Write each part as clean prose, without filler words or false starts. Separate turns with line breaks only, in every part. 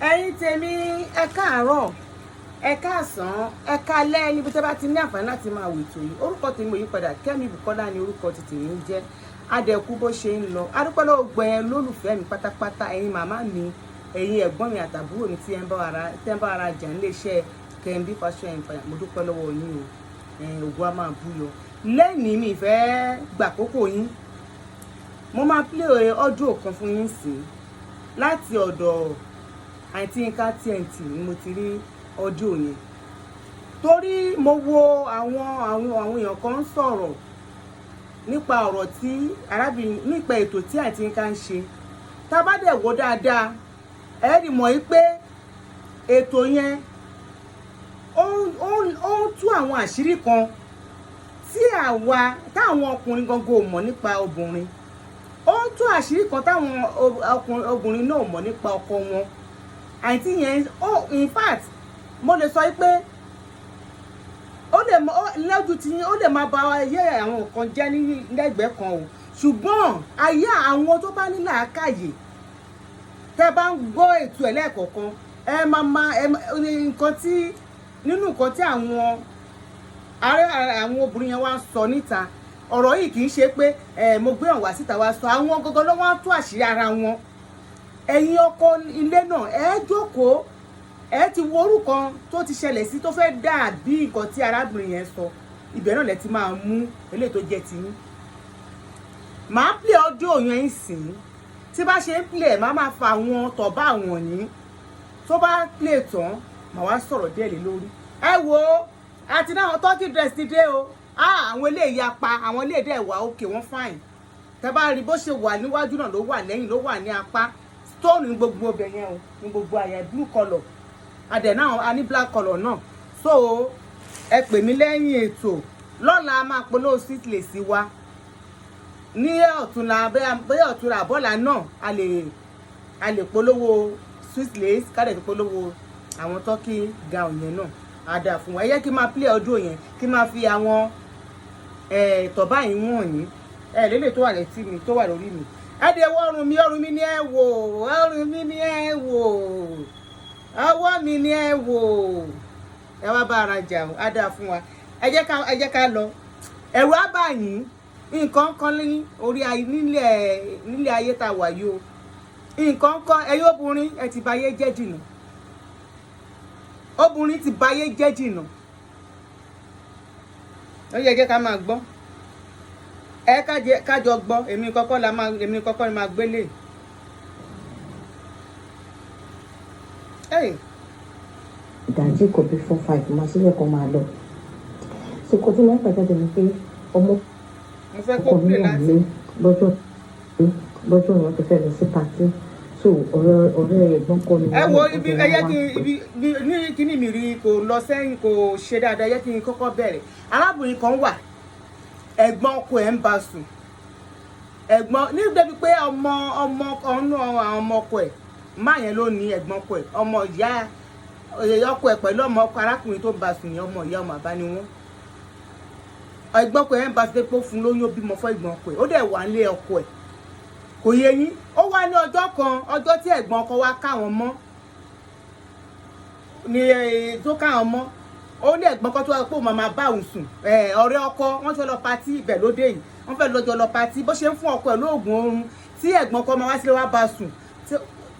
ẹ̀yin tèmi ẹ káàárọ̀ ẹ káàsán ẹ káalẹ́ níbi tẹ́ bá ti ní àǹfààní láti máa wò ètò yìí. Orúkọ tèmi ò yí padà, Kẹ́mi Bùkọ́lá ni orúkọ ti tèmi ń jẹ́. Adẹ̀kú bó ṣe ń lọ, adúpẹ́ lọ́wọ́ gbẹ̀yẹn lólùfẹ́ mi pátápátá, ẹ̀yin màmá mi, ẹ̀yin ẹ̀gbọ́n mi àtàbúrò mi tí ẹ ń bá ara jà nílé iṣẹ́ Kẹ́mi Fashion Empire. Mo dúpẹ́ lọ́wọ́ yín o, ògùn á máa búyọ. Lẹ́yìn mi ìfẹ́ gbàkókò yín, mo máa play audio kan fún yín sí láti ọ̀dọ̀ àǹtí Yínká TNT ni mo ti rí audio yẹn. Torí mo wo àwọn èèyàn kan ń sọ̀rọ̀ nípa ọ̀rọ̀ tí arábìnrin nípa ètò tí àǹtí Yínká ń ṣe. Tá bá dẹ̀ wò dáadáa, ẹ rí mọ̀ yí pé ètò yẹn ó ń tú àwọn àṣírí kan tí táwọn ọkùnrin gangan ò mọ̀ nípa obìnrin. Ó ń tú àṣírí kan táwọn obìnrin náà ò mọ̀ nípa ọkọ wọn. Àǹtí yẹn in fact mo lè sọ pé ó lè lójú tí ó lè máa ba ayé àwọn nǹkan jẹ́ ní lẹ́gbẹ̀ẹ́ kan o, ṣùgbọ́n ayé àwọn tó bá ní làákàyè tẹ́ bá ń gbọ́ ètò ẹ̀ lẹ́ẹ̀kọ̀ọ̀kan ẹ máa nǹkan tí nínú nǹkan tí àwọn obìnrin yẹn wá ń sọ níta. Ọ̀rọ̀ yìí kì í ṣe pé mo gbé ọ̀wá síta wá sọ, àwọn gangan ló wá ń tú àṣírí ara wọn. Ẹ̀yin ọkọ ilé náà ẹ jókòó, ẹ ti wo orúkọ tó ti ṣẹlẹ̀ sí tó fẹ́ dàbí nǹkan tí arábìnrin yẹn sọ. Ibẹ̀ náà lẹ ti máa mú eléyìí tó jẹ́ tiyín. Màá play audio yẹn sìn, tí bá ṣe ń play máa fa àwọn tọ̀bá àwọn yín. Tó bá play tán màá wá sọ̀rọ̀ díẹ̀ lé lórí. Ẹ wo àti náà turkey dress ti dé o. Àwọn eléyìí apá, àwọn eléyìí dẹ̀ wà òkè, wọ́n fine. Tẹ́ bá rí bó ṣe wà níwájú náà ló wà lẹ́yìn, ló wà ní apá. Stone ní gbogbo ọbẹ̀ yẹn o, ní gbogbo àyà blue colour. Adẹ̀ náà a ní black colour náà. So ẹ pè mí lẹ́yìn ètò. Lọ́la a máa polówó sweet lace wa. Ní ọ̀túnla bẹ́ẹ̀ ọ̀túnla àbọ̀là náà a lè polówó sweet lace, ká dẹ̀ fi polówó àwọn turkey gown yẹn náà. A dà fún wa. Ẹ yẹ kí n máa play audio yẹn, kí n máa fi àwọn tọ̀bá yìí wọ̀nyí. Lélẹ̀ tó wà létí mi, tó wà lórí mi. Ẹ dẹ̀ wọ ọrùn mi ni ẹ wò, ọrùn mi ni ẹ wò, ọwọ́ mi ni ẹ wò. Ẹ wá bá ara jà o, á dáa fún wa. Ẹ jẹ́ ká lọ. Ẹ̀rù á bà yín, nǹkan kan ní orí nílé ayé tá wà yìí o. Nǹkan kan ẹ̀yin obìnrin ẹ ti bayé jẹ́ jìnnà. Obìnrin ti bayé jẹ́ jìnnà. Ó yẹ ká máa gbọ́. Ẹ kájọ gbọ́, èmi kọ́kọ́ ni máa gbélé.
Ìdájí kò bí 4-5 máa sílẹ̀ kan máa lọ. So kò tí wọ́n pẹ̀lú ẹ̀jẹ̀ ni pé ọmọ ọkọ mi wà lé lọ́jọ́ yẹn tó fẹ́ lọ sí pàtí. So ọ̀rẹ́ ẹ̀gbọ́n kọ́ ni.
Ẹ wo ibi ẹyẹ ní kíní mi rí kò lọ sẹ́yìn kò ṣe dáadáa, yẹ kí n kọ́kọ́ bẹ̀rẹ̀. Arábìnrin kan wà, ẹ̀gbọ́n ọkọ ẹ̀ ń bá sùn. Ẹ̀gbọ́n ní débi pé ọmọ ọkọ ẹ̀ máa yẹn ló ní ẹ̀gbọ́n ọkọ ẹ̀, ọmọ ìyá ọkọ ẹ̀ pẹ̀lú ọmọ ọkọ arákùnrin tó ń bá sùn ní ọmọ ìyá ọmọ àbá ni wọ́n. Ẹ̀gbọ́n ọkọ ẹ̀ ń bá sùn pé ó fún lóyún, ó bímọ fún ẹ̀gbọ́n ọkọ ẹ̀, ó dẹ̀ wà nílé ọkọ ẹ̀. Kò yé yín, ó wá ní ọjọ́ tí ẹ̀gbọ́n ọkọ wá káwọn mọ́ ni tó káwọn mọ́. Ó ní ẹ̀gbọ́n kan tó wá pé òun máa bá òun sùn. Ọ̀rẹ́ ọkọ wọ́n fẹ́ lọ patí ibẹ̀ lóde yìí, wọ́n fẹ́ lọ́jọ́ lọ patí. Bó ṣe ń fún ọkọ ẹ̀ lóògùn oorun tí ẹ̀gbọ́n ọkọ máa wá sílé wá bá sùn,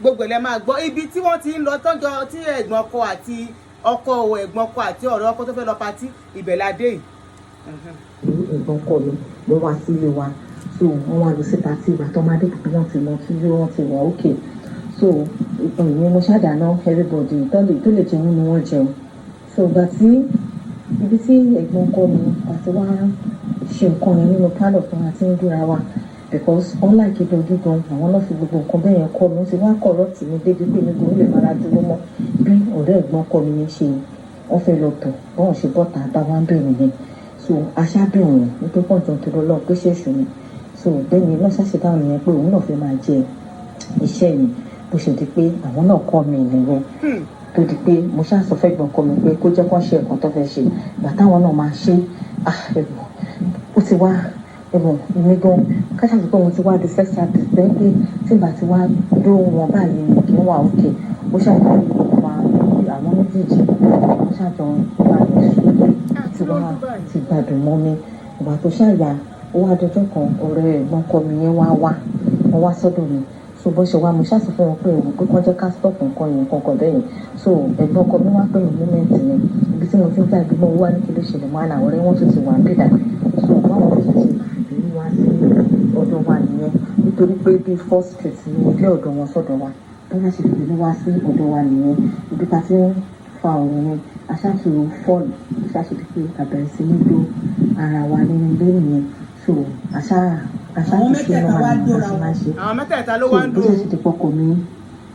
gbogbo ẹ̀ lẹ́ máa gbọ́. Ibi tí wọ́n ti ń lọ tọ́jọ́ tí ẹ̀gbọ́n ọkọ àti ẹ̀gbọ́n ọkọ àti ọ̀rẹ́ ọkọ tó fẹ́ lọ patí ibẹ̀ la dé yìí.
Ẹ̀gbọ́n ọkọ mi ló wá sílé wa, so wọ́n wá lọ sí pàtí ìgbà tó máa dé pé wọ́n ti lọ sí wọ́n ti wọ̀ ókè. So ìyẹn mo ṣàdáná everybody tó lè jẹun ni wọ́n jẹun. So ìgbà tí ibi tí ẹ̀gbọ́n ọkọ mi àti wá ṣe nǹkan yẹn nínú pálọ̀ tó máa ti ń dúra wa, because unlike ìdọ̀jú gan àwọn náà fi gbogbo nǹkan bẹ́ẹ̀ yẹn kọ́ mi, ó ti wá corrupt mi débi pé mi kò lè máa dúró mọ́ bí ọ̀rẹ́ ẹ̀gbọ́n ọkọ mi yẹn ṣe wọ́n fẹ́ lọ tọ̀ bọ́n ṣe bọ́ta bá wá ń bẹ̀rẹ̀ yẹn. So aṣábẹ̀ wọn nítorí pọ̀ jọ tó lọ́ọ́ pé ṣèṣù ni. So bẹ́ẹ̀ ni náà ṣàṣẹ dáhùn yẹn pé òun náà fẹ́ máa jẹ iṣẹ́ yìí bó ṣe di pé àwọn náà kọ́ mi nìyẹn. Tó di pé mo ṣáà sọ fẹ́ gbọ́n kọ́ mi pé kó jẹ́ kó ṣe nǹkan tó fẹ́ ṣe, ìgbà táwọn náà máa ṣe ó ti wá ẹ̀bùn èmi gan káṣá sọ pé mo ti wá di sex artist pé tí n bá ti wá dó wọn báyìí ni kì í wà òkè ó ṣàjọ wà àwọn méjèèjì ó ṣàjọ wà ní ṣùgbọ́n tí wọ́n ti gbádùn mọ́ mi ìgbà tó ṣàyà ó wá dọjọ́ kan ọ̀rẹ́ ẹ̀gbọ́n ọkọ mi yẹn wọ́n wá sọ́dọ̀ mi so bó ṣe wá mo ṣàṣì fún wọn pé òun pé kán jẹ́ ká stop nǹkan yẹn kankan bẹ́yẹn so ẹ̀gbọ́n ọkọ mi wá pè mí mímẹ́ǹtì yẹn ibi tí mo ti ń gbà gbígbọ́n wá ní kí ló ṣẹlẹ̀ mọ́ àná ọ̀rẹ́ wọn tún ti wà ń bìdà so báwọn tó ti ìlú wá sí ọ̀dọ̀ wa nìyẹn nítorí pé bí first street ni mo dé ọ̀dọ̀ wọn sọ́dọ̀ wa bí wọ́n ṣe fi ìlú wá sí ọ̀dọ̀ wa nìyẹn ibi ta ti ń fa ọ̀rọ̀ yẹn aṣáṣe fọ́ọ̀lù aṣáṣe pé àbẹ̀rẹ̀ sí ní dó ara wa nínú ilé nìyẹn so
àwọn mẹ́tẹ̀ẹ̀ta ló wá ń dúró.
bó ṣe ti pọkọ mi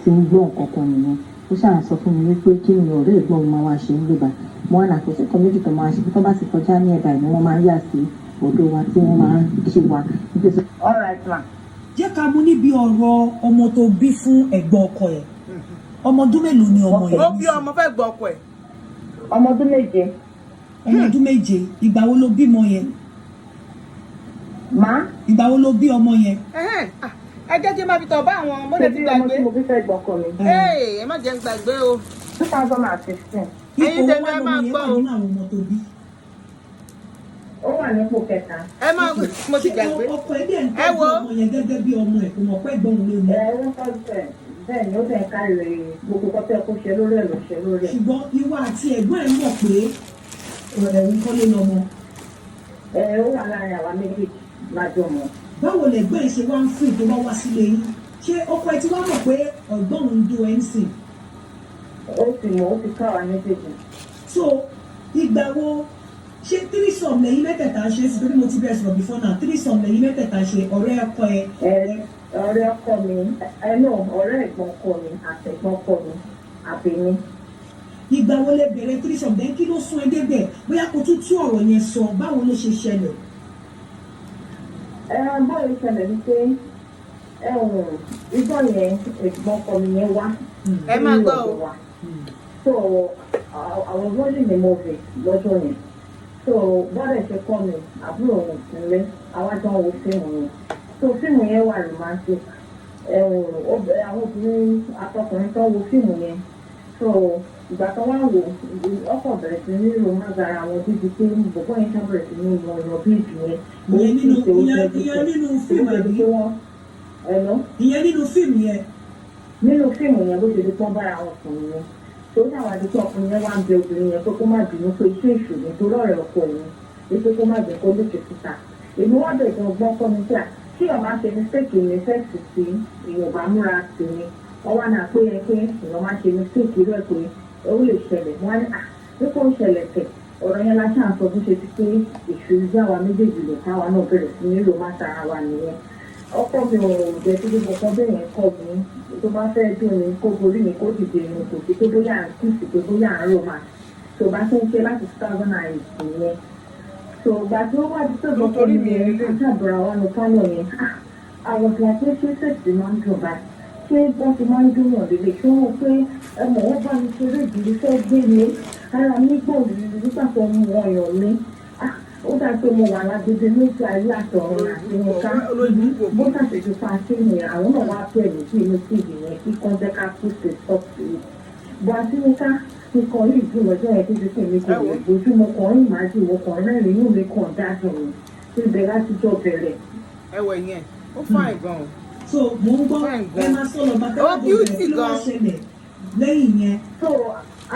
ti ń gbọ́ nǹkan kan nìyẹn ó ṣáà sọ fún mi wípé kí ni ọ̀rẹ́ ẹ̀gbọ́n mi máa wá ṣe ń gbèbà mo wà láti ṣe kan méjì tó máa ṣe bí tó bá ti kọjá ní ẹ̀dà ìní wọ́n máa ń yà sí ọ̀dọ̀ wa tí wọ́n máa ń ṣe wa.
all right ma.
jẹ́ ká mú níbi ọ̀rọ̀ ọmọ tó bí fún ẹ̀gbọ́n ọkọ ẹ̀ ọmọ ọdún mélòó ni ọmọ yẹn.
ó bí ọmọ fẹ́ gbọ́ ọkọ ẹ̀.
ọmọ ọdún méje.
ọmọ ọdún méje ìgbà wo ló bímọ yẹn.
má.
ìgbà wo ló bí ọmọ yẹn.
ẹ jẹ́ kí n máa fi tọ̀ bá àwọn ọmọdé ti gbàgbé.
ṣé bí ọmọ tí mo fi fẹ́ gbọ́kọ mi.
ẹ má jẹ́ ń gbàgbé o.
2016.
ẹ̀yin tẹ̀lé ẹ máa gbọ́ o.
ó wà nípò kẹta.
ẹ máa mo ti gbàgbé.
ọkọ ẹ dẹ̀ ń tọ́jú ọmọ yẹn gẹ́gẹ́ bí ọmọ ẹ̀ kò mọ̀ pé gbọ́n ló ní.
ó ń tọ́jú ẹ̀ bẹ́ẹ̀ ni ó bẹ̀ ká rè gbogbo kọ́tẹ́ kó ṣe lórí ẹ̀ ló ṣe lórí ẹ̀.
ṣùgbọ́n ìwọ àti ẹ̀gbọ́n ẹ̀ mọ̀ pé ẹ̀rù kọ́lé lọ́mọ.
ó wà láàrin àwa méjèèjì lájọ mọ́.
báwo lẹ̀gbọ́n ẹ̀ ṣe wá ń fún ìtò bá wá sílé yín ṣé ọkọ ẹ ti wá mọ̀ pé ọ̀gbọ́n ń do ẹ̀ ń sìn.
ó sì mọ̀ ó fi ká àwa méjèèjì.
so ìgbà wo ṣé tírísọ̀m lẹ́yìn mẹ́tẹ̀ẹ̀ta ṣe sí torí mo ti bẹ̀rẹ̀ sọ̀rọ̀ before now tírísọ̀m lẹ́yìn mẹ́tẹ̀ẹ̀ta ṣe ọ̀rẹ́ ọkọ ẹ.
ọ̀rẹ́ ọkọ mi ọ̀rẹ́ ẹ̀gbọ́n ọkọ mi àtẹ̀gbọ́n ọkọ mi àbẹ̀mí.
ìgbà wo lẹ bẹ̀rẹ̀ tírísọ̀m dẹ́ kí ló sún ẹ débẹ̀ bóyá kó tún tú ọ̀rọ̀ yẹn sọ báwo ló ṣe ṣẹlẹ̀.
báwo ló ṣẹlẹ̀ ni pé ìgbọ́ yẹn ẹ̀gbọ́n ọkọ mi yẹn wá.
ẹ máa gbọ́ o.
so àwọn bọ́ọ̀lì ni mo rè lọ́jọ́ yẹn so bọ́ọ̀lù ṣe kọ́ mi àbúrò òun sílẹ̀ àwọn àjọ wo fíìmù yẹn so fíìmù yẹn wà romantic àwọn obìnrin àtọkùnrin tó wo fíìmù yẹn so ìgbà tó wá wò ọkọ̀ bẹ̀rẹ̀ sí ní romance ara àwọn bíbí pé bọ̀bọ̀ yẹn sábẹ̀rẹ̀ sí ní ọ̀nà bíbí yẹn.
ìyẹn nínú fíìmù àbí ìyẹn nínú fíìmù yẹn.
nínú fíìmù yẹn bó ṣe di pọ́n bára wọn sùn nìyẹn tó ní àwọn àdúgbò ọkùnrin yẹn wá ń bẹ obìnrin yẹn pé kó má bínú pé iṣẹ́ ìṣòro tó lọ́rẹ̀ ọkọ òun wípé kó má jẹ́ kó lókè síta èmi wá bẹ̀ tó gbọ́n kọ́ mi pé kí ọ̀ máa ṣe mistake ní fẹ́ẹ̀sì sí ìwọ̀nba múra sí ni wọ́n wá náà pé ẹ pé ìwọ̀n máa ṣe mistake irú ẹ̀ pé ó lè ṣẹlẹ̀ wọ́n á ní pé kó ń ṣẹlẹ̀ tẹ̀ ọ̀rọ̀ yẹn la ṣáà sọ bó ṣe ti pé ìṣòro bí àwa méjèèjì lè káwa náà bẹ̀rẹ̀ sí nílò má tara wa nìyẹn ọkọ mi ò jẹ́ kí gbogbo kan bẹ́ẹ̀ yẹn kọ́ mi tó bá fẹ́ dùn mí kó borí mi kó dìde mi kò sí pé bóyá à ń kìsì pé bóyá à ń romance tó bá tó ń ṣe láti 2008 yẹn so ìgbà tí ó wá di tó gbọ́kọ́ mi yẹn àti àbúrò àwọn ọmọ fáwọn yẹn àwọn ìgbà tó ṣe fèsì máa ń dùn báyìí ṣé wọ́n ti máa ń dùn yàn lélẹ̀ ṣé wọ́n pé ẹmọ wọn bá mi ṣeré ìdílé fẹ́ gbé mi ara mi gbòòrò nígbà tó ń wọ ọyàn mi ó dá pé mo wà lágbègbè méjì ayé àtọ̀run àti nǹkan bó ṣàṣèjú pa sí ni àwọn náà wá bẹ̀rù sí inú tíìbì yẹn kí kán jẹ́ ká kú sí sọ́ọ̀tì yìí bó àti nǹkan nǹkan yìí dùn lọ́jọ́ yẹn tó ti pè mí kò lè bójú mo kàn ń máa jù mo kàn rẹ́rìn inú mi kàn dádùn mi tó ibẹ̀ láti jọ bẹ̀rẹ̀.
ẹwẹ yẹn ó fáìn gan-an.
so mo ń gbọ́ ẹ máa sọ̀rọ̀ bàtà wà bẹ̀rẹ̀ kí ló wá ṣẹlẹ̀ lẹ́yìn yẹn.
so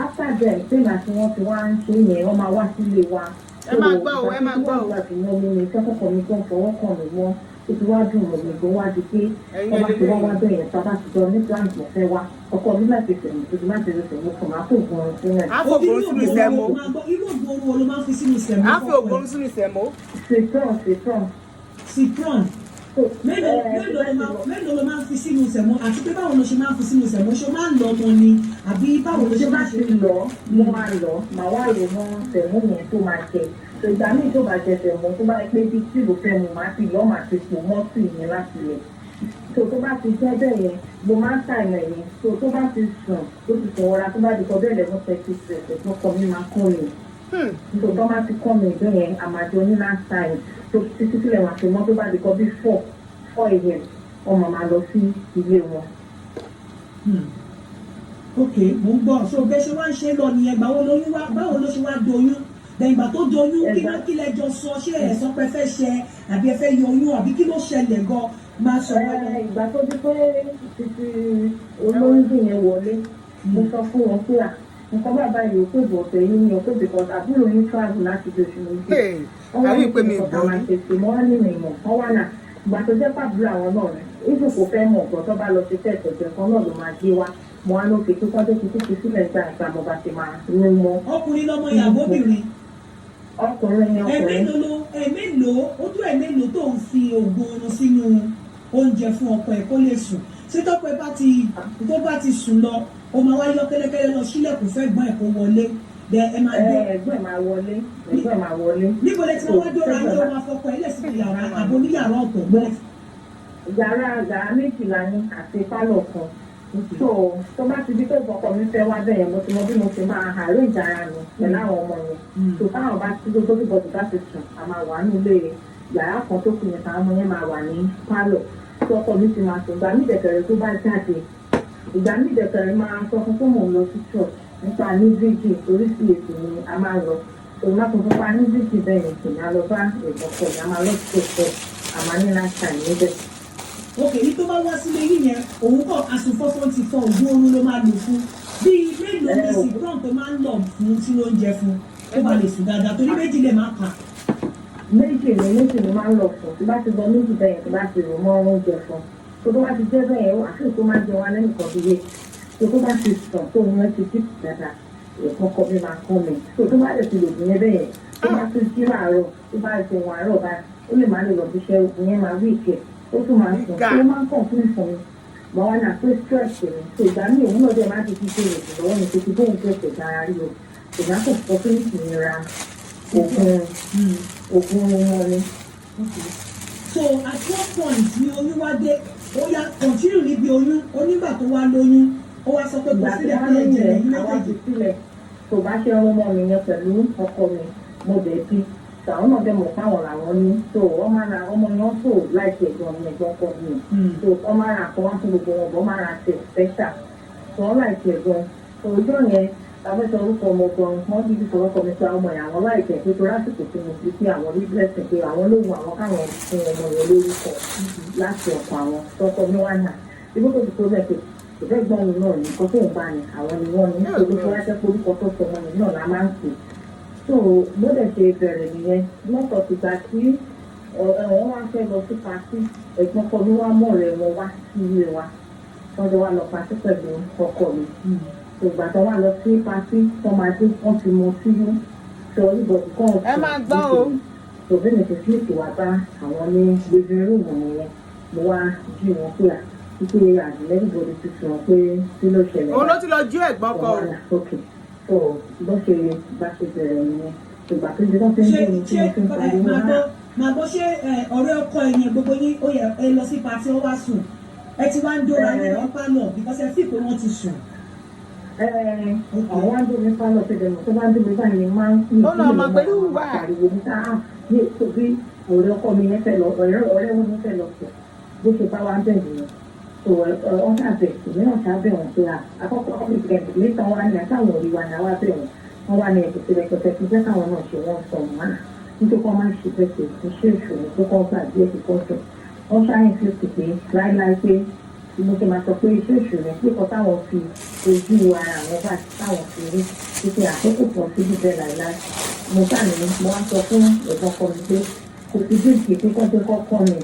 after that pé màtí wọ́n ti wá ń ṣe yẹn wọ́n máa wá sílé wa.
ẹ máa gbọ́ o ẹ máa gbọ́ o.
ìgbà tí wọ́n mú mi kẹ́kọ̀ọ́ mi tó ń fọwọ́ kàn mí wọ́n ó ti wá dùn mọ̀ mi tó wá di pé ọba tí wọ́n wá bẹ̀rẹ̀ yẹn sábà ti jọ ní plan tó fẹ́ wá ọkọ mi láti fẹ̀mí tó ti má ti fẹ̀mí mo kàn máa fò gbọ́n sínú ẹ̀.
àfò ògbóró sínú ìsẹ̀mó.
irú ògbóró wo ló máa ń fi sínú ìsẹ̀mó.
àfò ògbóró sínú ìsẹ̀mó.
citron. mélòó ló máa ń fi sínú ìsẹ̀mó àti pé báwo ló ṣe máa ń fi sínú ìsẹ̀mó ṣé ó máa ń lọ ọmọ ni àbí báwo ló ṣe máa ṣe
lọ mo máa lọ màá wá lò mọ́ sẹ̀mó yẹn tó máa jẹ ìgbà míì tó bá jẹ sẹ̀mó tó bá pé bí tí ló fẹ́ mu máa ti lọ́ máa ti pò mọ́tì yẹn láti lẹ̀ tó bá ti jẹ́ bẹ́ẹ̀ yẹn mo máa ń ṣàyàn yẹn tó bá ti sùn tó ti sùn wọra tó bá di kọ bẹ́ẹ̀ lẹ́mọ́ tẹ́tí ẹ̀sẹ̀ tó kọ mí máa kọ́ yẹn tó tọ́ bá ti kọ́ mi ìgbẹ́ yẹn àmàjọ ní last time tó títí sílẹ̀ wọn àti mọ́ tó bá di kọ́ bí 4 a.m. ọmọ máa lọ sí ilé wọn.
ok mo ń gbọ́ so bẹ́ẹ̀ ṣe wá ń ṣe lọ nìyẹn báwo ló ṣe wá doyún then ìgbà tó doyún kí lẹ́jọ́ sọ ṣé ẹ̀ sọ pé ẹ fẹ́ ṣe àbí ẹ fẹ́ yọyún àbí kí ló ṣẹlẹ̀ gan máa sọ lọ́wọ́.
ìgbà tó di pé títí olóyún yẹn wọlé mo sọ fún wọn pé nǹkan bàbá yìí ò pé bọ̀ọ̀tẹ̀ yìí ni ọ̀pẹ̀ because àbúrò yín travel láti di oṣù méjì.
àbí ìpè mi ìgbọ́
wọ́n wá ní ìpè mọ́ ní ìmọ̀ wọ́n wá náà ìgbà tó jẹ́ pàbúrò àwọn náà rẹ̀ ìfò kò fẹ́ mọ̀ ọ̀gbọ́n tó bá lọ sí tẹ̀sẹ̀ kan náà ló máa gbé wá mo wá lókè tó kọ́jọ́ ti sílẹ̀ gbà ìgbà mo bá ti máa ní mọ́.
ọkùnrin lọmọ ìyàwó obìnrin.
ọkùnrin ni ọkùnrin.
ẹ̀mélòó ó tó ẹ̀mélòó tó ń fi oògùn oorun sínú oúnjẹ fún ọkọ ẹ̀ kó lè sùn ṣé tọ́pọ̀ tó bá ti sùn lọ o máa wá yọ kẹ́lẹ́kẹ́lẹ́ lọ sílẹ̀kùn fẹ́ gbọ́n ẹ̀ kó wọlé ẹ máa gbé.
ẹgbẹ́ máa wọlé.
níbo lẹ ti wá dóra ní o máa fọkọ ẹ lẹ́sìn yàrá àbò ní yàrá ọ̀tọ̀ gbọ́.
yàrá méjìlá ní àti pálọ̀ kan so tó bá ti di pé ìfọkọ mi fẹ́ wá bẹ́ẹ̀ mo ti mọ bí mo ti máa àárẹ̀ ìjàrá mi pẹ̀lú àwọn ọmọ yẹn so táwọn bá ti dókó bí bọ́dù bá ti sùn a máa wà nílé yàrá kan tó kù yẹn táwọn ọmọ yẹn máa wà ní pálọ̀ tó ọkọ mi ti máa sùn ìgbà mí ìdẹ̀kẹ̀rẹ̀ tó bá jáde ìgbà mí ìdẹ̀kẹ̀rẹ̀ máa sọ fún fún mò ń lọ sí church nípa ní bíjì oríṣi ètò ni a máa lọ òun máa tuntun pa ní bíjì bẹ́ẹ̀ ni kì í máa lọ bá ìbọ̀kọ̀ ni a máa lọ sí òkè àmọ́ ní láṣà níbẹ̀.
ok ní tó bá wá sílé yìí yẹn òun kọ àsùnfọ́fọ́ ti fọ ògùn oorun ló máa lò fún bíi mélòó ní citron tó máa ń lọ fún tí ló ń jẹ fún ó bá lè sùn dáadáa torí méjì lè máa kà.
méjì ni máa ń lọ fún tí bá ti lọ méjì bẹ́ẹ̀ tí bá ti rò mọ́ oúnjẹ fún tó bá ti jẹ́ bẹ́ẹ̀ àfihàn tó máa ń jẹ wá lẹ́nu kan bí yé tó bá ti sàn tó ń rántí sí dáadáa ẹ̀kọ́ kọ́ mi máa kọ́ mi tó bá lè ti lò fún yẹn bẹ́ẹ̀ tó bá tún jí láàárọ̀ tó bá ti wọn àárọ̀ bá ó lè má lè lọ bí iṣẹ́ òkú yẹn máa rí ìkẹ́ ó tún máa sùn tó máa ń kàn fún ìfún mi mọ wọn náà pé stress ni tó ìgbà míì òun náà dẹ̀ má ti fi ṣe ètò lọ́wọ́ ni tó ti bóun tó ẹ̀sẹ̀ dára rí o ìgbà kò fọ́ fún ìnira ògùn wọn ni.
so at what point ni oyún wá dé ó yá continue níbi oyún onígbà tó wá lóyún ó wá sọ pé kò sílẹ̀ pé ẹ̀jẹ̀ lẹ́yìn méjèèjì.
tó bá ṣe ọmọ mi yẹn pẹ̀lú ọkọ mi mo bẹ̀ bí àwọn náà bẹ́ẹ̀ mọ̀ fáwọn làwọn ní tó wọ́n máa ra ọmọ yẹn tó láìpẹ́ ẹ̀gbọ́n mi ẹ̀gbọ́n kọ mi tó wọ́n máa ra àkọ́wá fún gbogbo wọn bọ́ máa ra ṣe special tó wọ́n láìpẹ́ ẹ̀gbọ́n tó ọjọ́ yẹn tàbẹ́sọ orúkọ ọmọ gan wọ́n ti fi sọ̀rọ̀ kọ́mi pé ọmọ yẹn àwọn láìpẹ́ pé tó lásìkò tí mo fi sí àwọn ní blessing pé àwọn ló wù àwọn káwọn fún ọmọ yẹn lórúkọ láti ọ̀pọ̀ àwọn tọkọ mi wá náà ibi tó ti tó bẹ́ẹ̀ pé ìfẹ́ gbọ́n mi náà ní kó tó ń bá ní àwọn ni wọ́n ní nítorí tó wá jẹ́ pé orúkọ tó sọ wọn náà la máa ń pè so bó dẹ̀ ṣe bẹ̀rẹ̀ nìyẹn lọ́sọ̀ tìgbà tí wọ́n wá fẹ́ lọ sí pàtí ẹ̀gbọ́n kọ́ mi wá mọ̀ rẹ̀ wọn wá sí ilé wa wọ́n jọ wá lọ pàtí pẹ̀lú ọkọ mi ìgbà tó wá lọ sí pàtí tó máa dé wọ́n ti mọ síyú sọ ìbọ̀dù kan ọ̀sán
ẹ máa gbọ́ o.
tòbí mi ti fíìsì wá bá àwọn ní gbèsè rúùmù nìyẹn mo wá jí wọn pé à títí àdìlẹ́yìnbọ̀dù ti sọ pé kí ló ṣẹlẹ̀.
òun ló ti lọ jú ẹ̀gbọ́n kọ o.
so bó ṣe bá ṣe bẹ̀rẹ̀ nìyẹn ìgbà tó di lọ́sẹ̀ ń bọ̀ ní tí mo fi ń pariwo náà.
màá gbọ́ ṣé ọ̀rẹ́ ọkọ ẹ̀yìn gbogbo yín ó yẹ ẹ lọ sí pàtí ó wá sùn ẹ ti wá ń dóra ní ọ̀pá náà because ẹ fi pé wọ́n ti sùn.
àwọn wá ń dóra ní pálọ̀ tẹ̀lé mọ̀ tó bá ń dóra báyìí máa ń kí pariwo níta ní torí ọ̀rẹ́ ọkọ mi yẹn fẹ́ lọ ọ̀rẹ́ wọn yẹn fẹ́ lọ sọ bó ṣe bá wa ń bẹ̀rẹ̀ yẹn wọ́n ṣàbẹ̀ ìmíràn ṣàbẹ̀ wọn pé àkọ́kọ́ ọ̀gbìn nìkan wá ní àtàwọn òrí wa ní àwa bẹ̀ wọ́n wá ní ẹ̀kọ́ sílẹ̀ pẹ̀pẹ̀ tí jẹ́ káwọn náà ṣe wọ́n sọ mọ́ náà nítorí wọ́n máa ń ṣe pẹ̀pẹ̀ iṣẹ́ ìṣòro tó kọ́ gbà díẹ̀ tó kọ́ sọ wọ́n ṣáyẹn fi sì pé láíláí pé mo ṣe máa sọ pé iṣẹ́ ìṣòro pé kọ́ táwọn fi ojú ara àwọn bá táwọn fi rí títí àkókò kan sí bíbẹ̀ láíláí mo ṣàní mo wá sọ fún ẹ̀gbọ́n kọ mi pé kò sí bí ìpè pé kọ́ mi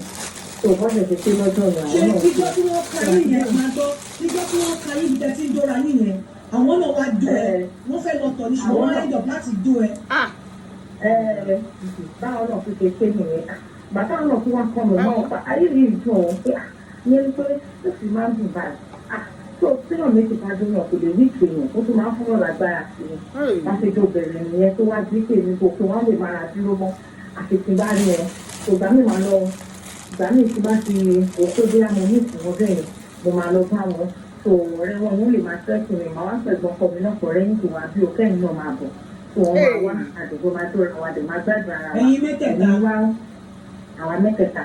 tó bọ́dẹ̀ ṣe pé lọ́jọ́ ìyàwó náà.
ṣé nígbà tí wọ́n kárí yẹn máa gbọ́ nígbà tí wọ́n kárí ibi tẹ́ ti ń dóra yín yẹn àwọn náà wá dó ẹ wọ́n fẹ́ lọ tọ̀ ní ṣùgbọ́n wọ́n end up láti dó ẹ.
báwọn náà fi ṣe nìyẹn bàtà náà tí wọ́n kọ́ mi náà pa ayé rí ìjọ wọn pé yẹn pé ó sì máa ń dùn báyìí tó tíyàn méjì bá dún náà kò lè rí ìpèyàn ó tún máa ń fúnra lágbára sí i wọ́n ti jó bẹ̀rẹ̀ nìyẹn tó wá jí pé mi kò pé wọ́n lè máa dúró mọ́ àfihàn bá rí ẹ kò gbà mí máa lọ ìgbà míì tí bá ti òkú bí àwọn ní ìsìnkú bẹ́ẹ̀ mo máa lọ bá wọn tó ọ̀rẹ́ wọn lè máa tẹ́sí mi màá wá pẹ̀gbọ́n ọkọ mi náà pọ̀ rẹ́yìn tó wá bí òkèyìn náà máa bọ̀ tó wọn máa wá àdìgbò máa tó ra wa dè máa gbàgbà ara wa
ẹ̀yin mẹ́tẹ̀ẹ̀ta
àwa mẹ́tẹ̀ẹ̀ta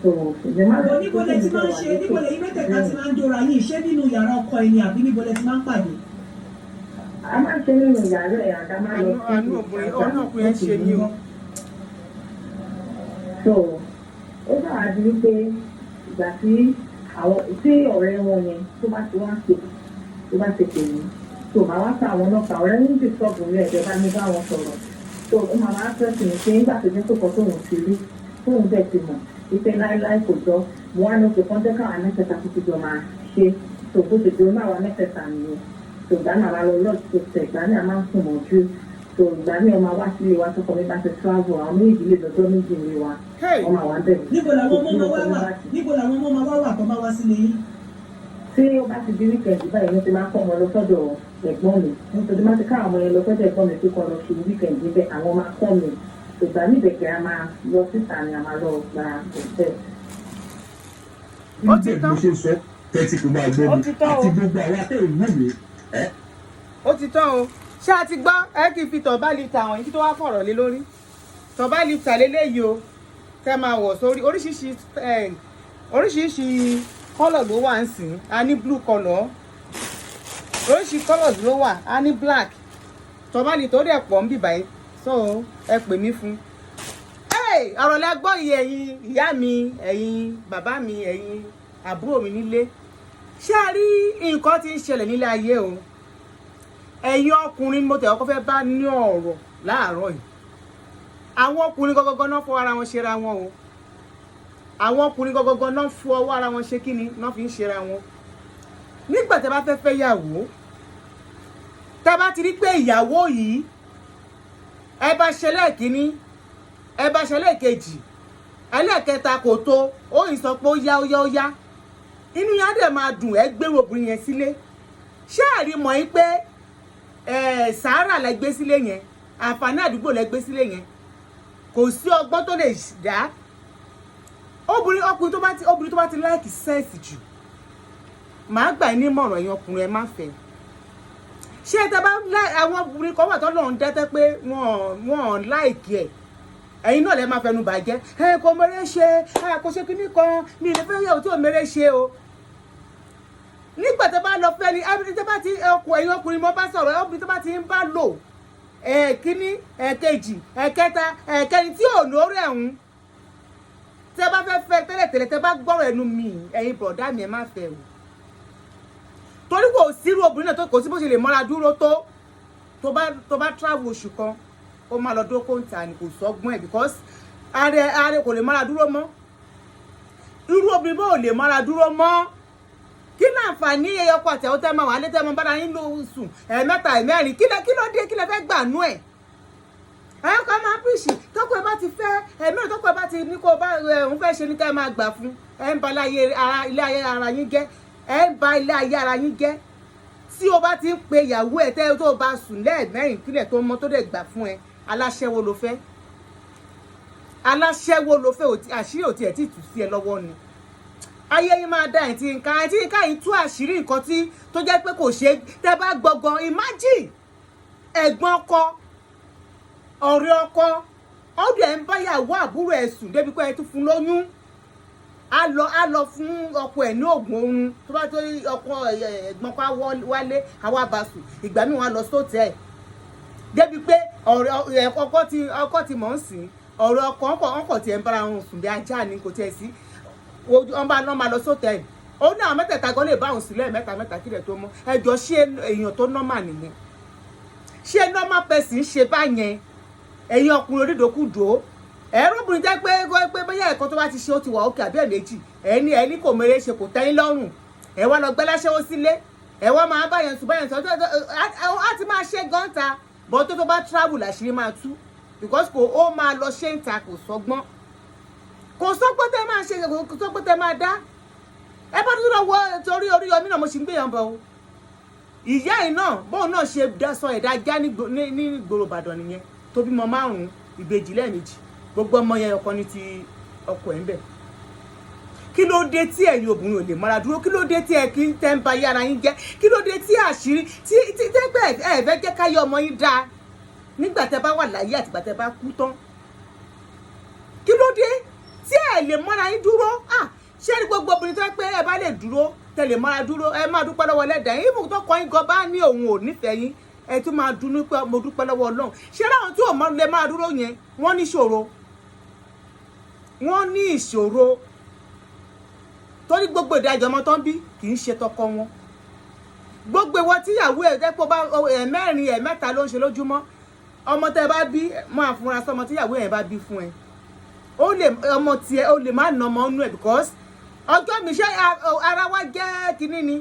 so
níbo lẹ ti máa ń ṣe níbo lẹ yín mẹ́tẹ̀ẹ̀ta ti máa ń dóra yín ṣé nínú yàrá ọkọ ẹni àbí níbo lẹ ti máa ń pàdé.
a máa ń ṣe nínú yàrá ẹ̀ àdá máa lọ sí
àánú ọkùnrin ṣe ni o.
so ó dára di wípé ìgbà tí ọ̀rẹ́ wọn yẹn tó bá ti pè mí so màá wá sa àwọn ọlọ́pàá ọ̀rẹ́ ní ti sọ́ọ̀bù ní ẹ̀jẹ̀ bá mi bá wọn sọ̀rọ̀ so ó máa máa fẹ́ẹ̀sì ní pé nígbà tó jẹ́ pé kan tóun ti rí tóun bẹ̀ ti mọ̀ wípé láéláé kò jọ mo wá ní oṣù kan jẹ́ káwọn mẹ́tẹ̀ẹ̀ta tuntun jọ máa ṣe so bó ṣe dúró náà wá mẹ́tẹ̀ẹ̀ta nìyẹn so ìgbà náà máa lọ lọ́ọ̀tì tó tẹ̀ ìgbà náà máa ń sùn mọ́jú so ìgbà náà ọmọ wá sílé wa tó kọ́ mi bá ti travel àwọn méjì lè lọ́jọ́ méjì ní wa wọ́n máa wá bẹ̀rẹ̀.
níbo làwọn ọmọ máa wá wà tó máa wá sílé yín.
tí ó bá ti di wíkẹ̀ndì báyìí ló ti máa kọ́ ọmọ lọ sọ́dọ̀ ẹ̀gbọ́n mi nítorí máa ti ká àwọn ọmọ yẹn lọ sọ́dọ̀ ẹ̀gbọ́n mi tó kọ́ lọ sí wíkẹ̀ndì bẹ́ẹ̀ àwọn máa kọ́ mi ìgbà níbẹ̀ kí a máa lọ síta ni a máa lọ gba òṣèlú.
ó ti tán
ṣe sọ tẹ́tí kò máa gbọ́ mi àti gbogbo àwọn akẹ́rù ìwúwe ẹ́.
ó ti tán o ṣé a ti gbọ́ ẹ kì í fi tọ̀bá lifta àwọn yìí tó wá fọ̀rọ̀ lé lórí tọ̀bá lifta lélẹ́yìí o tẹ́ máa wọ̀ sórí oríṣiríṣi kọ́lọ̀ ló wà ń sìn a ní blue kọ́lọ̀ oríṣiríṣi kọ́lọ̀ ló wà a ní black tọ̀bá lifta ó dẹ̀ pọ̀ ń bì báyìí so ẹ pè mí fún. ọ̀rọ̀ lẹ gbọ́ yìí ẹ̀yin ìyá mi ẹ̀yin bàbá mi ẹ̀yin àbúrò mi nílé ṣé a rí nǹkan tí ń ṣẹlẹ̀ nílé ayé o ẹ̀yin ọkùnrin mo tẹ̀ ọkọ fẹ́ bá ní ọ̀rọ̀ láàárọ̀ yìí àwọn ọkùnrin gọgọgọ náà fọ ara wọn ṣera wọn o àwọn ọkùnrin gọgọgọ náà fọ ọwọ́ ara wọn ṣe kí ni náà fi ń ṣera wọn nígbà tẹ́ bá fẹ́ fẹ́ yàwó tẹ́ bá ti rí pé ìyàwó yìí ẹ bá ṣẹlẹ̀ kínní ẹ bá ṣẹlẹ̀ kejì ẹlẹ́ẹ̀kẹta kò tó ó yìí sọ pé ó yá inú yá dẹ̀ máa dùn ẹ gbèrò obìnrin yẹn sílé ṣé àrí mọ̀ yín pé sàárà lẹ gbé sílé yẹn àǹfààní àdúgbò lẹ gbé sílé yẹn kò sí ọgbọ́n tó lè dá obìnrin tó bá ti láìkì sẹ́ẹ̀sì jù màá gbà ní mọ̀ràn ẹ̀yin ọkùnrin ẹ má fẹ́ ṣé tẹ bá àwọn obìnrin kan wà tó lọ́n dẹ́tẹ́ pé wọ́n láìkì ẹ̀ ẹ̀yin náà lẹ máa fẹnu bàjẹ́ kò mẹ́rẹ́ ṣe kò ṣe kíní kan mi ìlẹ́fẹ́ yẹ̀wò tí ò mẹ́rẹ́ ṣe o nígbà tó bá lọ fẹ́ ni tó bá ti ẹ̀yin ọkùnrin mọ́ bá sọ̀rọ̀ obìnrin tó bá ti ń bá lò kíní ẹ̀kejì ẹ̀kẹta ẹ̀kẹrin tí ò lórí ẹ̀hún tẹ bá fẹ́ tẹ́lẹ̀tẹ́lẹ̀ tẹ bá gbọ́rọ̀ ẹnu mi ẹ̀yin bọ̀dá mi ẹ má fẹ́ o torí kò sírú obìnrin náà tó kò sí bó ṣe lè mọ́ra dúró tó bá travel oṣù kan ó máa lọ dókó ń ta ni kò sọ́gbọ́n ẹ̀ because ààrẹ kò lè mọ́ra dúró mọ́ irú obìnrin bó lè mọ́ra dúró mọ́ kí ní àǹfààní ọkọ àti àwọn tẹ́ máa wà lé tẹ́ máa bára yín ló sùn ẹ̀ẹ̀mẹ́ta ẹ̀ẹ̀mẹ́rin kí ló dé kí lẹ fẹ́ gbà nú ẹ̀ ẹ̀yọ́ kan máa píríṣì tọ́kọ ẹ bá ti fẹ́ ẹ̀mẹ́rin tọ́kọ ẹ bá ti ní kó bá òun fẹ́ ṣe ní ká ẹ máa gbà fún ẹ̀ ń ba ilé ayé ara yín jẹ́ ẹ̀ ń ba ilé ayé ara yín jẹ́ tí o bá ti ń pe ìyàwó ẹ̀ tẹ́ tó o bá sùn lẹ́ẹ̀mẹ́rin kílẹ̀ tó mọ́ tó dẹ̀ gbà fún ẹ aláṣẹ́wó ló fẹ́ àṣírí ò tiẹ̀ tí ì tú sí ẹ lọ́wọ́ ni ayé yín máa dá ẹ̀tí nǹkan yìí tú àṣírí nǹkan tó jẹ́ pé kò ṣe tẹ́ bá gbọ̀ngàn imagine ẹ̀gbọ́n ọkọ ọ̀rẹ́ ọkọ ọdún ẹ̀ ń báyàwó àbúrò ẹ̀ sùn débi pé ẹ tún fún lóyún á lọ fún ọkọ ẹ̀ ní oògùn oorun tó bá tó ọkọ ẹ̀gbọ́n ọkọ wálé àwa bá sùn ìgbà míì wọn lọ sóòtẹ́ ẹ̀ débi pé ọ̀rẹ́ ọkọ ti mọ̀ ń sìn ọ̀rẹ́ ọkọ tiẹ̀ ń bára wọn sùn bí ajá ni kò tiẹ̀ sí ọba náà máa lọ sóòtẹ́ ó ní àwọn mẹ́tẹ̀ẹ̀ta gan lè bá òun sílẹ̀ mẹ́ta kílẹ̀ tó mọ́ ẹjọ́ ṣé èèyàn tó nọ́mà nìyẹn ṣé nọ́mà pẹ̀sì ń ṣe báyẹn ẹ̀yin ọkùnrin onídòkúdò ẹ̀rọ̀bìnrin jẹ́ pé bóyá ẹ̀kọ́ tó bá ti ṣe ó ti wà òkè àbí ẹ̀mejì ẹni kò mèrè ṣe kò tẹ́yìn lọ́rùn ẹ̀ wá lọ gbẹ́láṣẹ́wó sílé ẹ̀ wá máa báyẹn sùn á ti máa ṣe gọ́ǹta bọ́ tó bá travel àṣírí máa tú because kò ó máa lọ ṣe ń ta kò sọ́gbọ́n tẹ́ máa ṣe kò sọ́gbọ́n tẹ́ máa dá ẹ bá dúró wọ torí Oríyọmí náà mo sì ń gbéyàn bọ̀ o ìyá yìí náà bóun náà ṣe sọ ẹ̀dá já ní ìgboro Ìbàdàn nìyẹn tó bímọ 5 ìbejì lẹ́ẹ̀mejì gbogbo ọmọ yẹn ọkọ ní ti ọkọ ẹ̀ ń bẹ̀ kí ló dé tí ẹ̀yin obìnrin ò lè mọ́ra dúró kí ló dé tí ẹ kí ń tẹ́ ń ba yára yín jẹ́ kí ló dé tí àṣírí tí tẹ́gbẹ́ ẹ̀ fẹ́ jẹ́ káyọ̀ ọmọ yín dáa nígbà tẹ́ bá wà láyé àti ìgbà tẹ́ bá kú tán kí ló dé tí ẹ lè mọ́ra yín dúró ṣé ní gbogbo obìnrin tó pé ẹ bá lè dúró tẹ́ lè mọ́ra dúró ẹ máa dúpẹ́ lọ́wọ́ Ẹlẹ́dàá yín ibùdó tó kọ́ yín gan bá ní òun ò nífẹ̀ẹ́ yín ẹ tún máa dúnú pé mo dúpẹ́ lọ́wọ́ Ọlọ́run ṣé láwọn tí ò mọ́ lè máa dúró yẹn wọ́n ní ìṣòro torí gbogbo ìdájọ́ ọmọ tó ń bí kì í ṣe tọkọ wọn gbogbo ìwọ tíyàwó ẹ̀ dẹ́pọ̀ bá ẹ̀mẹ́rin ẹ̀mẹ́ta ló ń ṣe lójúmọ́ ọmọ tẹ́ bá bí máa fúnra sọmọ tíyàwó ẹ̀ bá bí fún ẹ ọmọ tiẹ̀ ó lè má nà ọmọ inú ẹ̀ because ọjọ́ mi ṣe ara wa jẹ́ kínní ni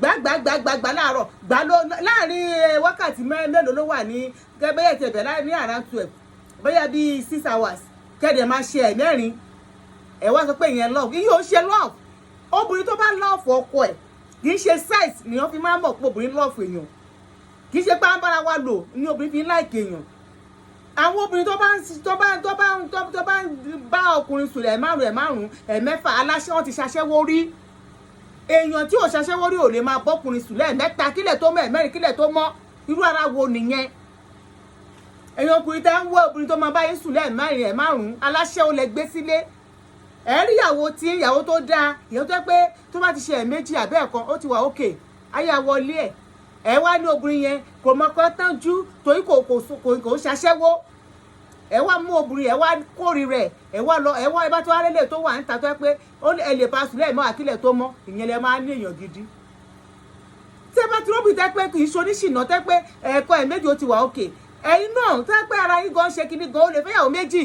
gbàgbàgbàgbà láàárọ̀ gbà ló láàrin wákàtí mélòó ló wà ní bẹ́yẹ̀ tẹ̀bẹ̀ láì ní around 12 bẹ́yẹ̀ bíi 6 hours kẹ́ẹ̀dẹ̀ máa ṣe ẹ̀mẹ́rin ẹ̀ wá sọ pé ìyẹn love ìyẹn ò ṣe love obìnrin tó bá love ọkọ ẹ̀ kì í ṣe size ni wọ́n fi máa ń mọ̀ pé obìnrin love èèyàn kì í ṣe pé à ń bára wa lò ní obìnrin fi ń like èèyàn àwọn obìnrin tó bá ń bá ọkùnrin sùn ẹ̀márùn ẹ̀mẹ́fà aláṣẹ wọn ti ṣaṣẹ́wó rí èèyàn tí ò ṣaṣẹ́wó rí ò lè máa bọ́kùnrin sùn lẹ́ẹ̀mẹ́ta kílẹ̀ tó mọ́ ẹ̀mẹ́rin kílẹ̀ tó mọ́ irú ara wo nìyẹn èèyàn ọkùnrin tá ń wọ obìnrin tó máa bá yín sùn lẹ́ẹ̀mẹ́rin ẹ̀márùn aláṣẹ ò lè gbé sílé ẹ̀rí ìyàwó tó dáa ìyàwó tó pé tó bá ti ṣe ẹ̀méjì àbẹ́ẹ̀kan ó ti wà òkè ayé àwọlé ẹ̀ wá ní obìnrin yẹn kò mọ́kọ́ tán jú torí kò ṣaṣẹ́wó ẹ wá mú obìnrin ẹ wá kórì rẹ̀ ẹ wá lọ ẹ bá tó arẹ́lẹ̀ tó wà níta tó pé ẹ lè bá sùn lẹ́ẹ̀mọ́ àkílẹ̀ tó mọ́ ìyẹn lẹ máa ní èèyàn gidi tí ẹ bá ti róbì tẹ́ pé kì í ṣoníṣìnà tẹ́ pé ẹ̀ẹ̀kan ẹ̀méjì ó ti wà òkè ẹ̀yin náà tẹ́ pé ara yín gan ṣe kíní gan ó lè fẹ́yàwó méjì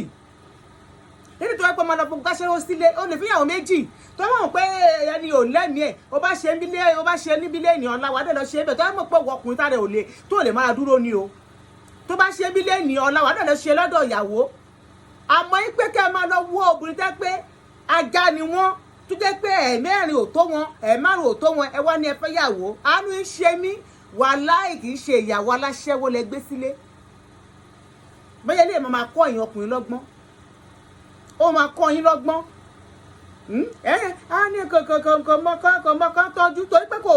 nítorí tó ẹ pé ọmọ ọlọ́pàá gbáṣẹ́wó sílé ó lè fẹ́yàwó méjì tó mọ̀ pé ẹni ò lẹ́mìí ẹ̀ ó bá ṣe níbi lẹ́yìn ọ̀la wà á dẹ̀ lọ ṣe é bẹ̀ tó ẹ mọ̀ pé ọkùnrin tá rẹ̀ ò lè tó lè máa dúró ni o tó bá ṣe bí lẹ́yìn ọ̀la wà á dẹ̀ lọ ṣe lọ́dọ̀ ìyàwó àmọ́ yín pé kẹ́ ẹ máa lọ wọ́ obìnrin tẹ́ pé ajá ni wọ́n tó jẹ́ pé ẹ̀mẹ́rin ò tó wọn ẹ̀márùn ò tó wọn ẹ wá ní ẹ fẹ́ yàwó àánú ń ṣe mí wàláhì kì í ṣe ìyàwó aláṣẹ́wó lẹ gbé sílé bẹ́ẹ̀ lè máa kọ́ ẹ̀yin ọkùnrin lọ́gbọ́n ó máa kọ́ yín lọ́gbọ́n á ní kọ̀ọ̀kan tọ́jú torí pé kò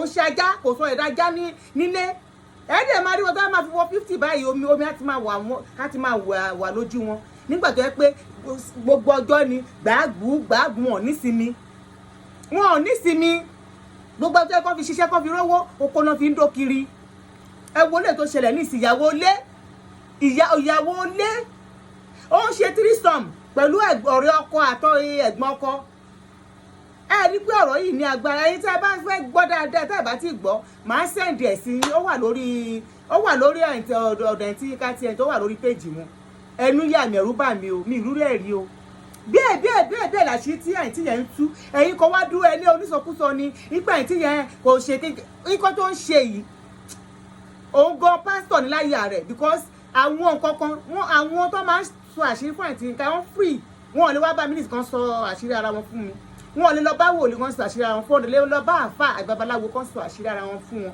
ń ṣe ajá kò sọ ẹ̀dá ajá nílé ẹ̀ẹ́dẹ̀ máa rí wọn tó máa fi wọ 50 báyìí omi á ti máa wà lójú wọn nígbà tó yẹ pé gbogbo ọjọ́ ni gbàgbù wọn ò nísinmi gbogbo ọjọ́ kan fi ṣiṣẹ́ kan fi rówó oko náà fi ń dó kiri ẹ wo lè tó ṣẹlẹ̀ ní ìsìyàwó ilé ó ń ṣe threesome pẹ̀lú ọ̀rẹ́ ọkọ àtọ́ ẹ̀gbọ́n ọkọ ẹ rí pé ọ̀rọ̀ yìí ní agbára ẹ̀yin tí ẹ bá fẹ́ gbọ́ dáadáa tá ẹ bá ti gbọ́ màá sẹ́ǹdì ẹ̀ sí ó wà lórí ọ̀dọ̀ ẹ̀ tí ká tiẹ̀ tó wà lórí péjì wọn ẹnu yà mí ẹ̀rú bà mí o mi ìrú rẹ̀ rí o bẹ́ẹ̀ làṣírí tí ẹ̀yìn tí yẹn ń tú ẹ̀yin kan wá dúró ẹ ní onísọkúsọ ni nípa ẹ̀yìn tí yẹn kò ṣe nǹkan tó ń ṣe yìí òun gan pásítọ̀ ní láyà rẹ̀ because àwọn nǹkan kan àwọn tó máa ń sọ àṣírí fún ẹ̀yìn tí nǹkan wọn free wọn ò lè wá bá mínísì kan sọ àṣírí ara wọn fún mi wọn ò lè lọ bá wòlíì kan sọ àṣírí ara wọn fún ọdún lọ bá àfà àgbàbaláwo kan sọ àṣírí ara wọn fún wọn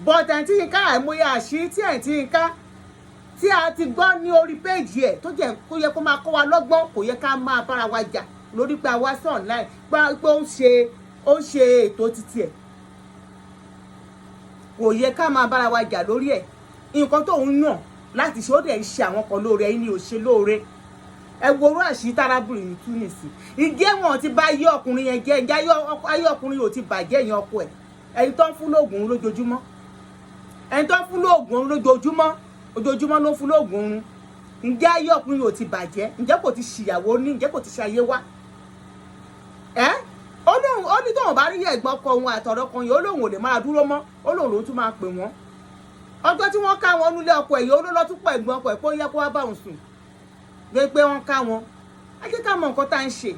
but ẹ̀yìn tí nǹkan àìmọye àṣírí tí ẹ̀yìn tí nǹkan tí a ti gbọ́ ní orí péjì ẹ̀ tó jẹ́ kó yẹ kó máa kọ́ wa lọ́gbọ́n kò yẹ ká máa bára wa jà lórí pé a wá sí online pé ó ń ṣe ètò títí ẹ̀ kò yẹ ká máa bára wa jà lórí ẹ̀ nǹkan tó ń yàn láti ṣe ó dẹ̀ ń ṣe àwọn kan lóore ẹ̀yin ni ò ṣe lóore ẹ wo orú àṣírí tárábìnrin yìí tú nìsí ìjẹ́ wọn ti bá ayé ọkùnrin yẹn jẹ́ ǹjẹ́ ayé ọkùnrin yóò ti bàjẹ́ yẹn ọkọ ẹ̀ ẹni tó ń fún lóògùn lójoojúmọ́ ojoojúmọ́ ló fún lóògùn oorun ǹjẹ́ ayé ọkùnrin yóò ti bàjẹ́ ǹjẹ́ kò ti ṣìyàwó ní ǹjẹ́ kò ti ṣayé wá ó ní tóun bá rí ẹ̀gbọ́n ọkọ òun àtọ̀rọ̀ kan yìí ó lóun ò lè máa dúró mọ́ ó lóun ló tún máa pè wọ́n ọjọ́ tí wọ́n ká wọn nílé ọkọ ẹ̀ yìí ó ló lọ́ tún pọ̀ ẹ̀gbọ́n ọkọ ẹ̀ pé ó yẹ kó wá bá òun sùn gbé pé wọ́n ká wọn á jẹ́ ká mọ nǹkan tá à ń ṣe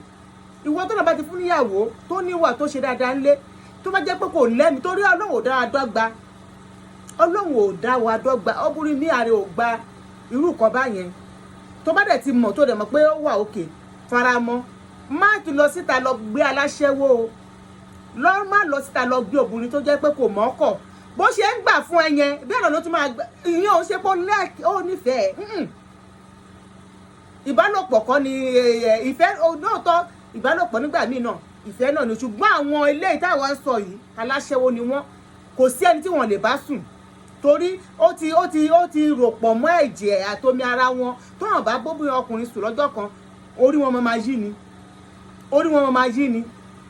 ìwọ tó lọ bá ti fún níyàwó tó níwà tó ṣe dáadáa ńlé tó bá jẹ́ pé kò lẹ́mi torí Ọlọ́run ò dára dọ́gba Ọlọ́run ò dá wa dọ́gba ọkùnrin ní ààrẹ ò gba irú nǹkan báyẹn tó bá dẹ̀ ti mọ̀ tó dẹ̀ mọ̀ pé ó wà òkè faramọ́ má ti lọ síta lọ gbé aláṣẹ́wó o má lọ síta lọ gbé obìnrin tó jẹ́ pé kò mọ́kọ̀ bó ṣe ń gbà fún ẹ yẹn bẹ́ẹ̀ ló tún máa gbà ìyẹn ò ṣe pé ó nífẹ̀ẹ́ ìbálòpọ̀ kọ́ ni ìfẹ́ lóòótọ́ ìbálòpọ̀ nígbà míì náà ìfẹ́ náà ni ṣùgbọ́n àwọn ilé ìtàwọn sọ yìí aláṣẹ́wó ni wọ́n kò sí ẹni tí wọ́n lè bá sùn torí ó ti rò pọ̀ mọ́ ẹ̀jẹ̀ àtomi ara wọn tó hàn bá bóbìnrin ọkùnrin sùn lọ́jọ́ kan orí wọn máa yí ni orí wọn máa yí ni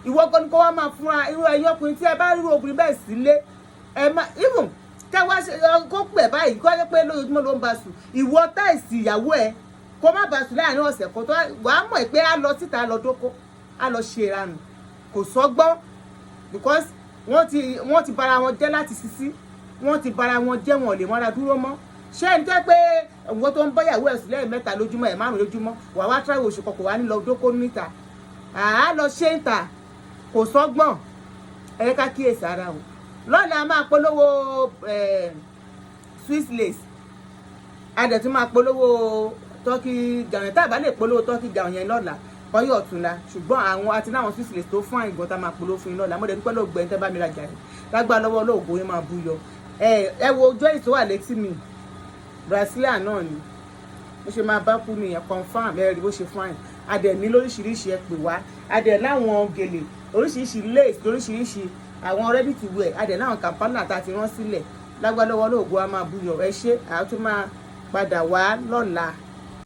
ìwọ gan ni kó wá máa fúnra irú ẹ̀yin ọkùnrin tí ẹ bá rí obìnrin bẹ́ẹ̀ sílé ẹ má even kẹ wá kó pẹ̀ báyìí kó jẹ́ pé lójoojúmọ́ ló ń bá sùn ìwọ táìsì ìyàwó ẹ kó má bá sùn láàrin ọ̀sẹ̀ kan tó wàá mọ̀ pé á lọ síta á lọ dóko á lọ ṣe ìranù kò sọ́gbọ́n because wọ́n ti bara wọn jẹ́ láti sisi wọ́n ti bara wọn jẹ́ wọn ò lè mọ́ra dúró mọ́ ṣé ẹni tẹ́ pé ìwọ tó ń bọ́yàwó ẹ̀ sílẹ̀ 3 lójúmọ́ ẹ̀ 5 lójúmọ́ wà wá tíráwò oṣù kọkọ̀ wá nílọ dóko níta àá lọ ṣe ń ta kò sọ́gbọ́n ẹ ká kíyèsí ara o lọ́la a máa polówó Swiss lace a dẹ̀ tún máa polówó turkey gown yẹn tá a bá lè polówó turkey gown yẹn lọ́la kọ́yọ̀ ọ̀túnla ṣùgbọ́n àwọn àti náwọn Swiss lace tó fún àìgbọ́n tá a máa polówó fún yín lọ́la mo dẹ̀ dúpẹ́ lóògbé ẹni tẹ́ bá mi rajà rẹ̀ lágbá lọ́wọ́ olóògbé yín máa bú yọ ẹ wo ojú èyí tó wà létí mi Brazilian náà ni bó ṣe máa bá kú nìyẹn confam ẹ rí bó ṣe fún àyìn a dẹ̀ ní lóríṣiríṣi ẹ pè wá a dẹ̀ láwọn gèlè oríṣiríṣi lace lóríṣiríṣi àwọn ready to wear a dẹ̀ láwọn kàmpánà tá a ti rán sílẹ̀ lágbá lọ́wọ́ olóògbé wa máa bú yọ ẹ ṣé àá tún máa padà wá lọ́la.